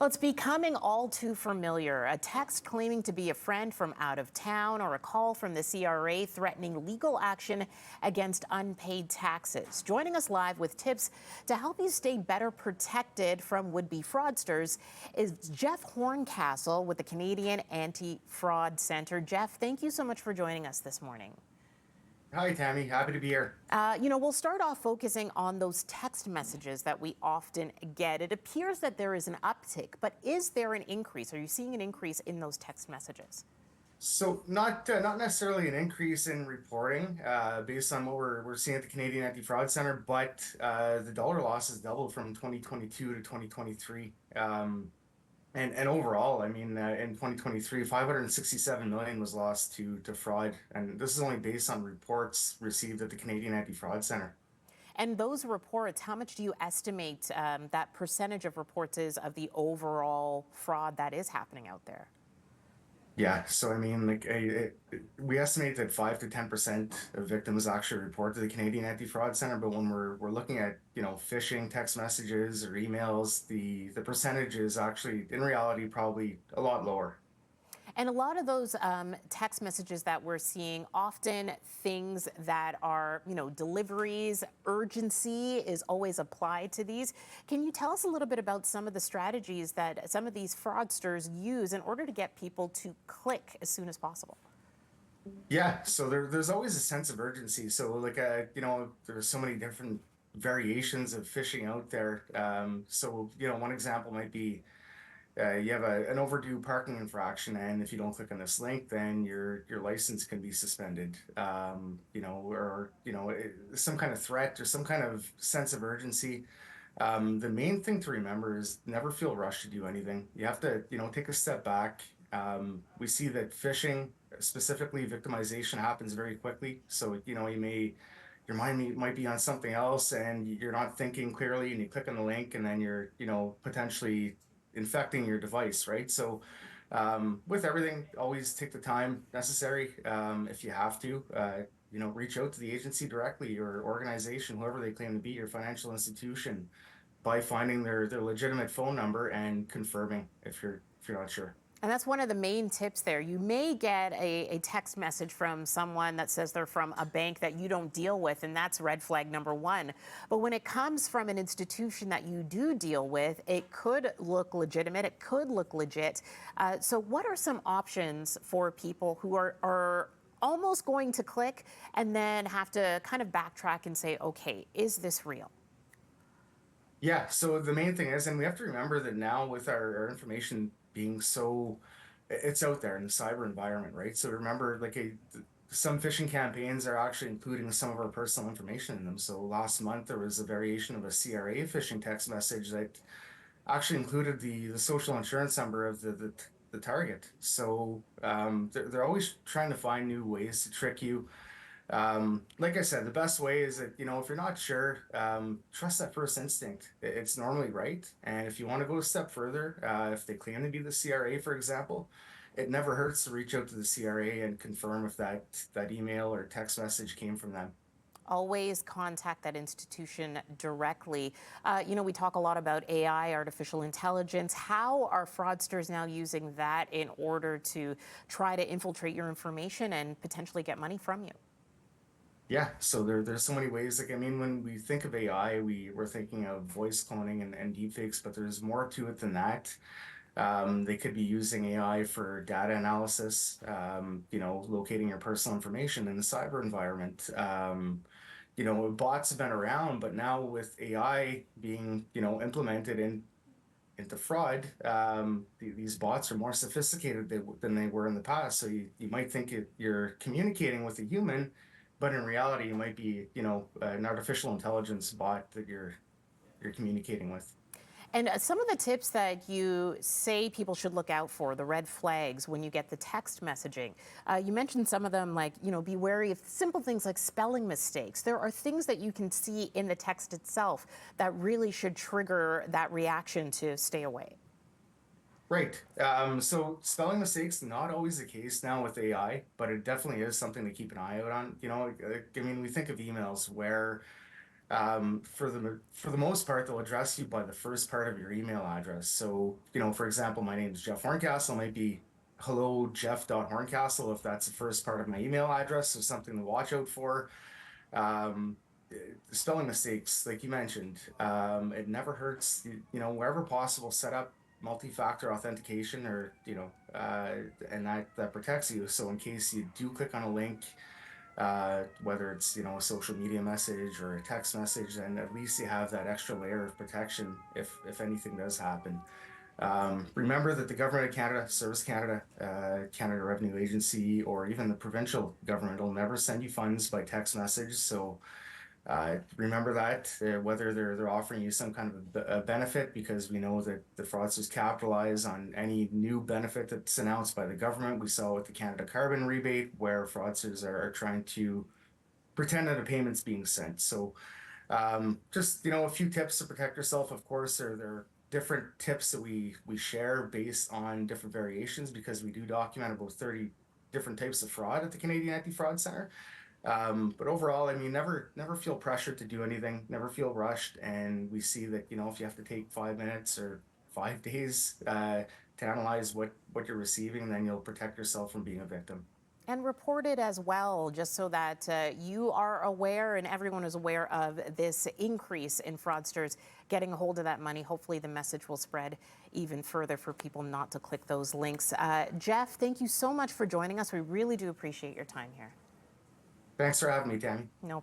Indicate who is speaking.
Speaker 1: Well, it's becoming all too familiar. A text claiming to be a friend from out of town or a call from the CRA threatening legal action against unpaid taxes. Joining us live with tips to help you stay better protected from would-be fraudsters is Jeff Horncastle with the Canadian Anti-Fraud Centre. Jeff, thank you so much for joining us this morning.
Speaker 2: Hi, Tammie. Happy to be here.
Speaker 1: We'll start off focusing on those text messages that we often get. It appears that there is an uptick, but is there an increase? Are you seeing an increase in those text messages?
Speaker 2: So, not necessarily an increase in reporting, based on what we're seeing at the Canadian Anti-Fraud Centre, but the dollar loss has doubled from 2022 to 2023. And overall, I mean, in 2023, 567 million was lost to fraud, and this is only based on reports received at the Canadian Anti-Fraud Centre.
Speaker 1: And those reports, how much do you estimate that percentage of reports is of the overall fraud that is happening out there?
Speaker 2: Yeah, so I mean, like, we estimate that 5 to 10% of victims actually report to the Canadian Anti-Fraud Centre, but when we're looking at, phishing text messages or emails, the percentage is actually, in reality, probably a lot lower.
Speaker 1: And a lot of those text messages that we're seeing, often things that are, deliveries, urgency is always applied to these. Can you tell us a little bit about some of the strategies that some of these fraudsters use in order to get people to click as soon as possible?
Speaker 2: Yeah, so there's always a sense of urgency. So like, there's so many different variations of phishing out there. So, one example might be you have an overdue parking infraction, and if you don't click on this link, then your license can be suspended. Or some kind of threat or some kind of sense of urgency. The main thing to remember is never feel rushed to do anything. You have to, take a step back. We see that phishing, specifically victimization, happens very quickly. So, your mind might be on something else and you're not thinking clearly, and you click on the link, and then you're, potentially infecting your device, right? So, with everything, always take the time necessary. If you have to, reach out to the agency directly, or organization, whoever they claim to be, your financial institution, by finding their legitimate phone number and confirming if you're not sure.
Speaker 1: And that's one of the main tips there. You may get a text message from someone that says they're from a bank that you don't deal with, and that's red flag number one. But when it comes from an institution that you do deal with, it could look legitimate, it could look legit. So what are some options for people who are almost going to click and then have to kind of backtrack and say, okay, is this real?
Speaker 2: Yeah, so the main thing is, and we have to remember that now with our information being so, it's out there in the cyber environment, right? So remember, like, some phishing campaigns are actually including some of our personal information in them. So last month there was a variation of a CRA phishing text message that actually included the social insurance number of the target. So they're always trying to find new ways to trick you. Like I said, the best way is that, if you're not sure, trust that first instinct. It's normally right. And if you want to go a step further, if they claim to be the CRA, for example, it never hurts to reach out to the CRA and confirm if that email or text message came from them.
Speaker 1: Always contact that institution directly. We talk a lot about AI, artificial intelligence. How are fraudsters now using that in order to try to infiltrate your information and potentially get money from you?
Speaker 2: Yeah, so there's so many ways. Like, I mean, when we think of AI, we're thinking of voice cloning and deepfakes, but there's more to it than that. They could be using AI for data analysis, locating your personal information in the cyber environment. Bots have been around, but now with AI being, implemented into fraud, these bots are more sophisticated than they were in the past. So you might think you're communicating with a human, but in reality, it might be, an artificial intelligence bot that you're communicating with.
Speaker 1: And some of the tips that you say people should look out for, the red flags when you get the text messaging, you mentioned some of them, like, be wary of simple things like spelling mistakes. There are things that you can see in the text itself that really should trigger that reaction to stay away.
Speaker 2: Right. So spelling mistakes, not always the case now with AI, but it definitely is something to keep an eye out on. I mean, we think of emails where For the most part, they'll address you by the first part of your email address. So, for example, my name is Jeff Horncastle. It might be hello Jeff.Horncastle if that's the first part of my email address. So something to watch out for. Um, Spelling mistakes, like you mentioned, it never hurts. Wherever possible, set up multi-factor authentication, or and that protects you. So in case you do click on a link, whether it's a social media message or a text message, then at least you have that extra layer of protection if anything does happen. Remember that the Government of Canada, Service Canada, Canada Revenue Agency, or even the provincial government will never send you funds by text message. So remember that, whether they're offering you some kind of a benefit, because we know that the fraudsters capitalize on any new benefit that's announced by the government. We saw with the Canada Carbon Rebate, where fraudsters are trying to pretend that a payment's being sent. So just a few tips to protect yourself. Of course, there are different tips that we share based on different variations, because we do document about 30 different types of fraud at the Canadian Anti-Fraud Center. But overall, I mean, never feel pressured to do anything, never feel rushed. And we see that, if you have to take 5 minutes or 5 days to analyze what you're receiving, then you'll protect yourself from being a victim.
Speaker 1: And report it as well, just so that you are aware and everyone is aware of this increase in fraudsters getting a hold of that money. Hopefully the message will spread even further for people not to click those links. Jeff, thank you so much for joining us. We really do appreciate your time here.
Speaker 2: Thanks for having me, Tammie.
Speaker 1: No